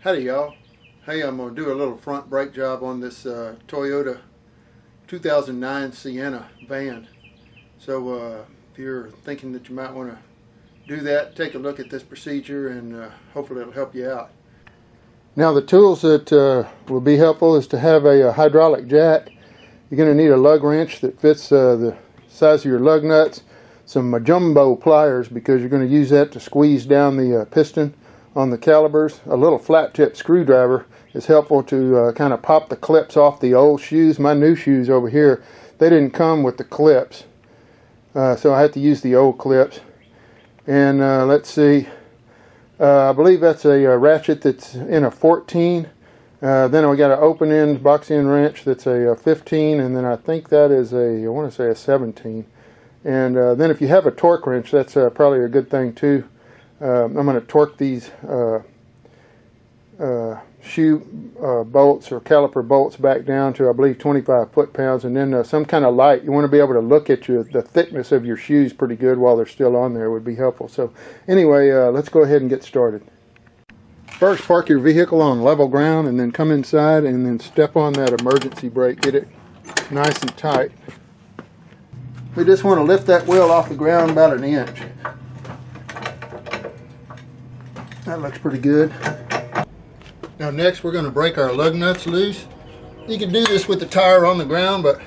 Howdy y'all. Hey, I'm going to do a little front brake job on this Toyota 2009 Sienna van. So if you're thinking that you might want to do that, take a look at this procedure and hopefully it'll help you out. Now the tools that will be helpful is to have a hydraulic jack. You're going to need a lug wrench that fits the size of your lug nuts, some jumbo pliers because you're going to use that to squeeze down the piston on the calipers. A little flat tip screwdriver is helpful to kind of pop the clips off the old shoes. My new shoes over here, they didn't come with the clips, so I had to use the old clips. And let's see, I believe that's a ratchet that's in a 14. Then we got an open end box end wrench that's a 15, and then I think that is I want to say a 17. And then if you have a torque wrench, that's probably a good thing too. I'm going to torque these shoe bolts or caliper bolts back down to, I believe, 25 foot-pounds, and then some kind of light. You want to be able to look at the thickness of your shoes pretty good while they're still on there would be helpful. So anyway, let's go ahead and get started. First, park your vehicle on level ground and then come inside and then step on that emergency brake. Get it nice and tight. We just want to lift that wheel off the ground about an inch. That looks pretty good. Now next we're going to break our lug nuts loose. You can do this with the tire on the ground, but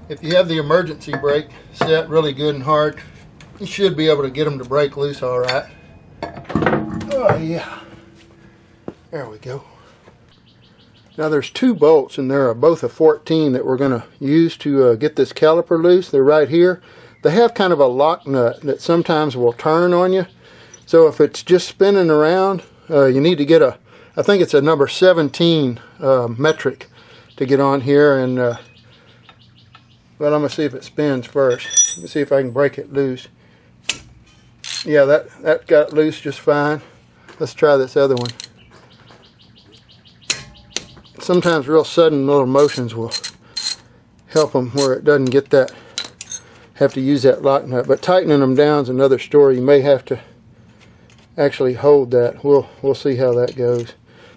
if you have the emergency brake set really good and hard, you should be able to get them to break loose all right. Oh yeah. There we go. Now there's two bolts, and they're both a 14 that we're going to use to get this caliper loose. They're right here. They have kind of a lock nut that sometimes will turn on you. So if it's just spinning around, you need to get I think it's a number 17 metric to get on here. And well, I'm going to see if it spins first. Let me see if I can break it loose. Yeah, that got loose just fine. Let's try this other one. Sometimes real sudden little motions will help them where it doesn't get that, have to use that lock nut. But tightening them down is another story. You may have to actually hold that. We'll see how that goes.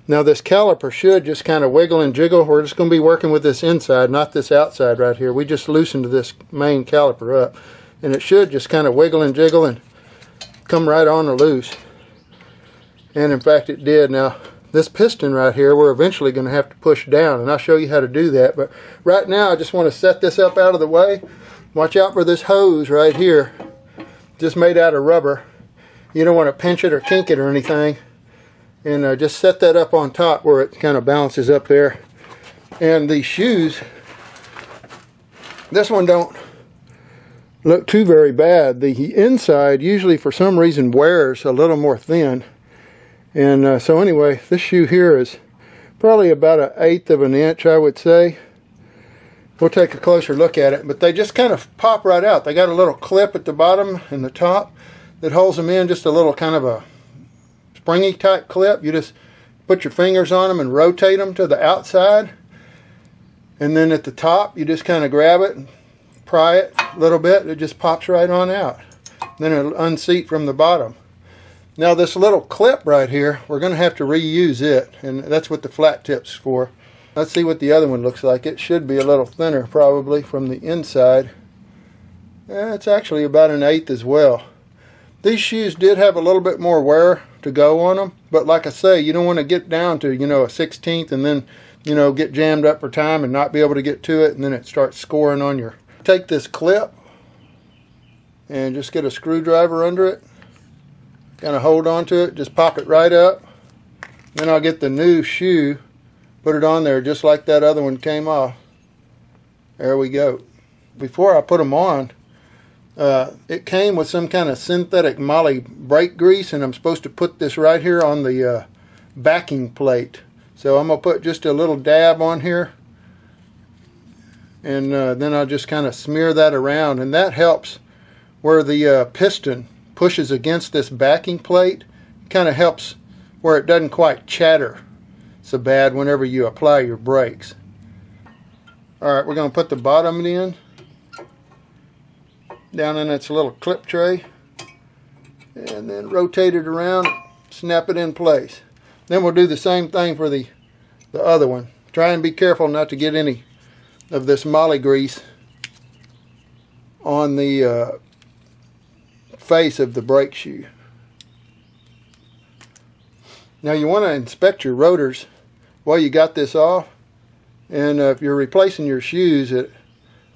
Now this caliper should just kind of wiggle and jiggle. We're just going to be working with this inside, not this outside right here. We just loosened this main caliper up, and it should just kind of wiggle and jiggle and come right on loose. And in fact it did. Now this piston right here, we're eventually going to have to push down, and I'll show you how to do that. But right now I just want to set this up out of the way. Watch out for this hose right here, just made out of rubber. You don't want to pinch it or kink it or anything. And just set that up on top where it kind of balances up there. And these shoes, this one don't look too very bad. The inside usually for some reason wears a little more thin. And so anyway, this shoe here is probably about 1/8 of an inch, I would say. We'll take a closer look at it. But they just kind of pop right out. They got a little clip at the bottom and the top that holds them in, just a little kind of a springy type clip. You just put your fingers on them and rotate them to the outside, and then at the top you just kind of grab it and pry it a little bit. It just pops right on out. Then it'll unseat from the bottom. Now this little clip right here, we're going to have to reuse it, and that's what the flat tip's for. Let's see what the other one looks like. It should be a little thinner probably from the inside. It's actually about 1/8 as well. These shoes did have a little bit more wear to go on them, but like I say, you don't want to get down to, a 1/16 and then, get jammed up for time and not be able to get to it, and then it starts scoring on your. Take this clip and just get a screwdriver under it, kind of hold on to it, just pop it right up. Then I'll get the new shoe, put it on there just like that other one came off. There we go. Before I put them on, it came with some kind of synthetic moly brake grease, and I'm supposed to put this right here on the backing plate. So I'm going to put just a little dab on here, and then I'll just kind of smear that around, and that helps where the piston pushes against this backing plate. Kind of helps where it doesn't quite chatter so bad whenever you apply your brakes. Alright, we're going to put the bottom in down in its little clip tray, and then rotate it around, snap it in place. Then we'll do the same thing for the other one. Try and be careful not to get any of this moly grease on the face of the brake shoe. Now you want to inspect your rotors while you got this off, and if you're replacing your shoes at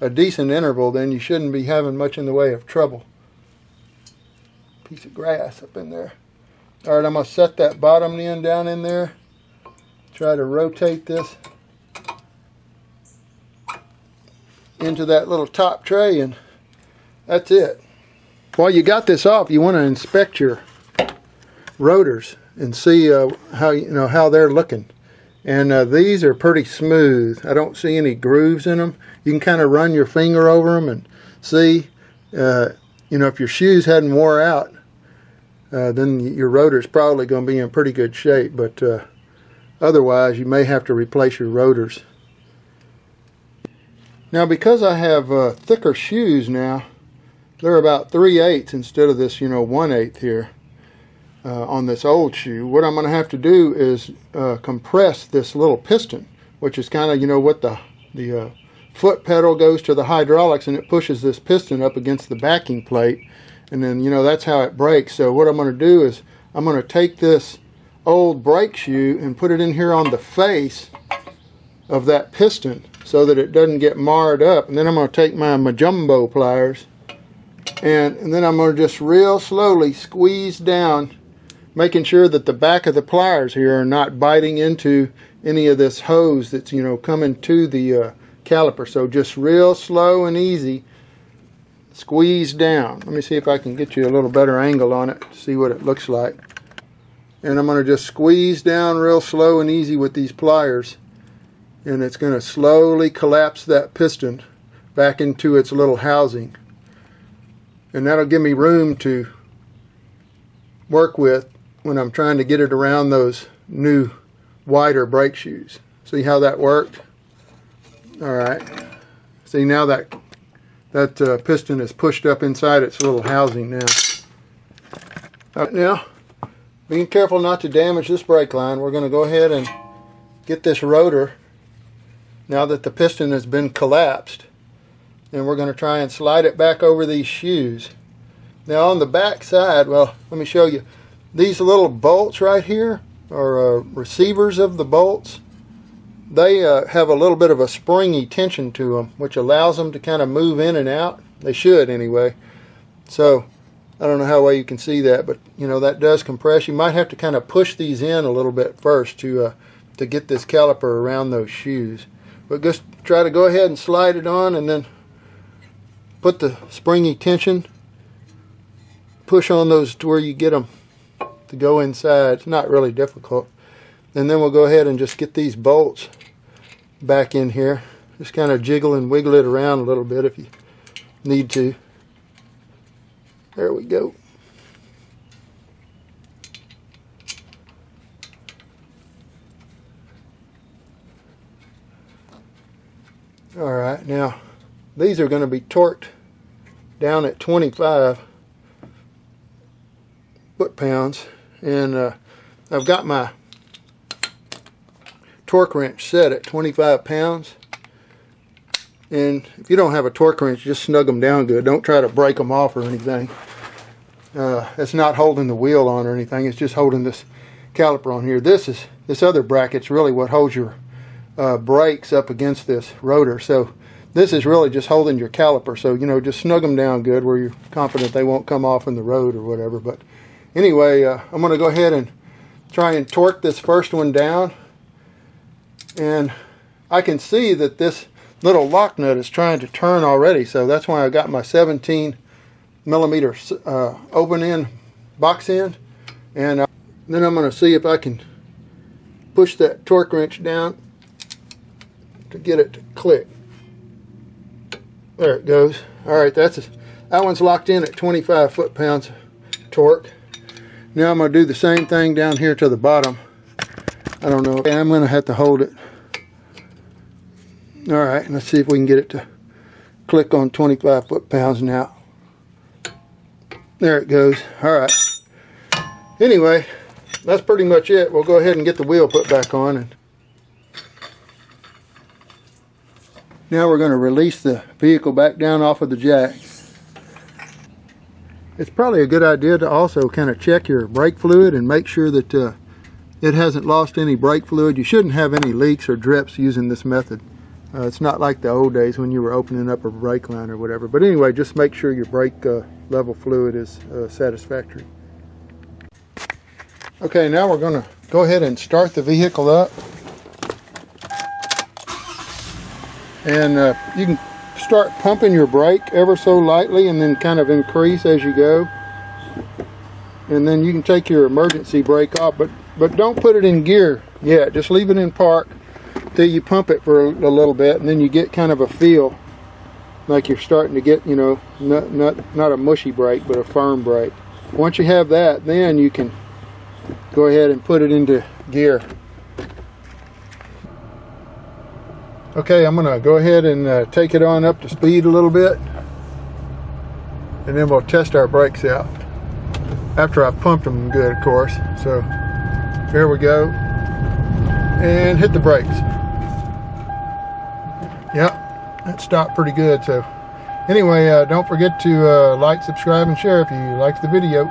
a decent interval, then you shouldn't be having much in the way of trouble. Piece of grass up in there. Alright, I'm going to set that bottom end down in there. Try to rotate this into that little top tray, and that's it. While you got this off, you want to inspect your rotors and see how they're looking. And these are pretty smooth. I don't see any grooves in them. You can kind of run your finger over them and see. If your shoes hadn't wore out, then your rotor's probably going to be in pretty good shape. But otherwise, you may have to replace your rotors. Now, because I have thicker shoes now, they're about 3/8 instead of this 1/8 here on this old shoe. What I'm going to have to do is compress this little piston, which is kind of what the foot pedal goes to the hydraulics, and it pushes this piston up against the backing plate, and then that's how it brakes. So what I'm going to do is I'm going to take this old brake shoe and put it in here on the face of that piston so that it doesn't get marred up, and then I'm going to take my jumbo pliers and then I'm going to just real slowly squeeze down, making sure that the back of the pliers here are not biting into any of this hose that's coming to the caliper. So just real slow and easy, squeeze down. Let me see if I can get you a little better angle on it to see what it looks like. And I'm going to just squeeze down real slow and easy with these pliers, and it's going to slowly collapse that piston back into its little housing, and that'll give me room to work with when I'm trying to get it around those new wider brake shoes. See how that worked? Alright, see now that piston is pushed up inside its little housing now. Now, being careful not to damage this brake line, we're going to go ahead and get this rotor, now that the piston has been collapsed, and we're going to try and slide it back over these shoes. Now on the back side, well, let me show you. These little bolts right here are receivers of the bolts. They have a little bit of a springy tension to them, which allows them to kind of move in and out. They should anyway. So I don't know how well you can see that, but that does compress. You might have to kind of push these in a little bit first to get this caliper around those shoes. But just try to go ahead and slide it on, and then put the springy tension, push on those to where you get them to go inside. It's not really difficult. And then we'll go ahead and just get these bolts back in here. Just kind of jiggle and wiggle it around a little bit if you need to. There we go. Alright, now these are going to be torqued down at 25 foot-pounds, and I've got my torque wrench set at 25 pounds. And if you don't have a torque wrench, just snug them down good. Don't try to break them off or anything. It's not holding the wheel on or anything. It's just holding this caliper on here. This other bracket's really what holds your brakes up against this rotor. So this is really just holding your caliper. So just snug them down good where you're confident they won't come off in the road or whatever. But anyway, I'm going to go ahead and try and torque this first one down. And I can see that this little lock nut is trying to turn already, so that's why I got my 17 millimeter open end box end, and then I'm going to see if I can push that torque wrench down to get it to click. There it goes. Alright, that one's locked in at 25 foot-pounds torque. Now I'm going to do the same thing down here to the bottom. I don't know. I'm going to have to hold it. Alright, let's see if we can get it to click on 25 foot-pounds now. There it goes. Alright. Anyway, that's pretty much it. We'll go ahead and get the wheel put back on. And now we're going to release the vehicle back down off of the jack. It's probably a good idea to also kind of check your brake fluid and make sure that it hasn't lost any brake fluid. You shouldn't have any leaks or drips using this method. It's not like the old days when you were opening up a brake line or whatever. But anyway, just make sure your brake level fluid is satisfactory. Okay, now we're going to go ahead and start the vehicle up. And you can start pumping your brake ever so lightly and then kind of increase as you go. And then you can take your emergency brake off, but don't put it in gear yet. Just leave it in park till you pump it for a little bit, and then you get kind of a feel like you're starting to get, you know, not a mushy brake, but a firm brake. Once you have that, then you can go ahead and put it into gear. Okay, I'm going to go ahead and take it on up to speed a little bit, and then we'll test our brakes out after I've pumped them good, of course. So here we go, and hit the brakes. Yep, that stopped pretty good. So anyway, don't forget to like, subscribe, and share if you liked the video.